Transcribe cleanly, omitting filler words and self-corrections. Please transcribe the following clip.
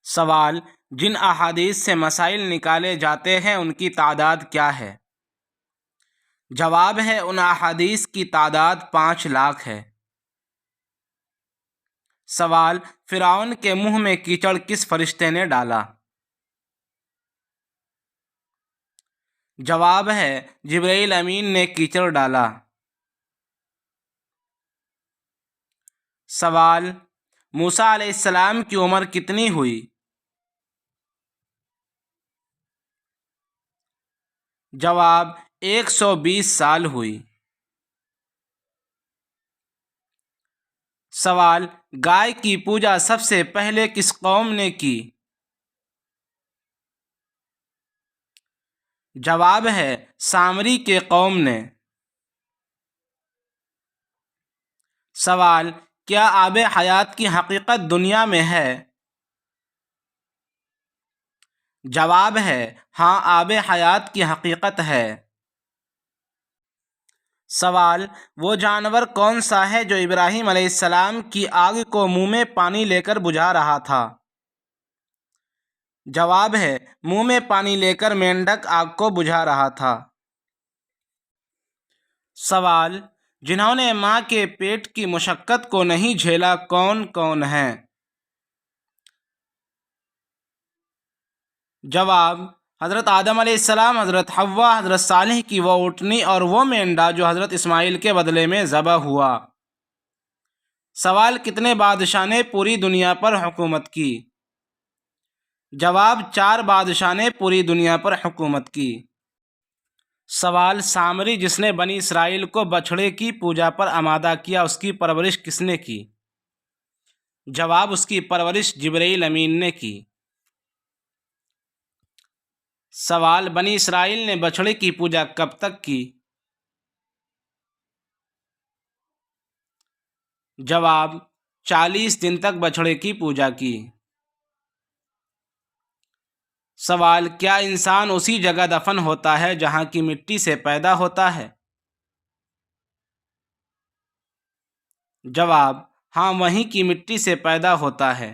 سوال: جن احادیث سے مسائل نکالے جاتے ہیں ان کی تعداد کیا ہے؟ جواب ہے ان احادیث کی تعداد 5 لاکھ ہے۔ سوال: فرعون کے منہ میں کیچڑ کس فرشتے نے ڈالا؟ جواب ہے جبرائیل امین نے کیچڑ ڈالا۔ سوال: موسیٰ علیہ السلام کی عمر کتنی ہوئی؟ جواب: 120 سال ہوئی۔ سوال: گائے کی پوجا سب سے پہلے کس قوم نے کی؟ جواب ہے سامری کے قوم نے۔ سوال: کیا آب حیات کی حقیقت دنیا میں ہے؟ جواب ہے ہاں، آب حیات کی حقیقت ہے۔ سوال: وہ جانور کون سا ہے جو ابراہیم علیہ السلام کی آگ کو منہ میں پانی لے کر بجھا رہا تھا؟ جواب ہے منہ میں پانی لے کر مینڈک آگ کو بجھا رہا تھا۔ سوال: جنہوں نے ماں کے پیٹ کی مشقت کو نہیں جھیلا کون کون ہیں؟ جواب: حضرت آدم علیہ السلام، حضرت حوا، حضرت صالح کی وہ اونٹنی اور وہ مینڈا جو حضرت اسماعیل کے بدلے میں ذبح ہوا۔ سوال: کتنے بادشاہ نے پوری دنیا پر حکومت کی؟ جواب: 4 بادشاہ نے پوری دنیا پر حکومت کی۔ سوال: سامری جس نے بنی اسرائیل کو بچھڑے کی پوجا پر آمادہ کیا، اس کی پرورش کس نے کی؟ جواب: اس کی پرورش جبرائیل امین نے کی۔ سوال: بنی اسرائیل نے بچھڑے کی پوجا کب تک کی؟ جواب: 40 دن تک بچھڑے کی پوجا کی۔ سوال: کیا انسان اسی جگہ دفن ہوتا ہے جہاں کی مٹی سے پیدا ہوتا ہے؟ جواب: ہاں، وہیں کی مٹی سے پیدا ہوتا ہے۔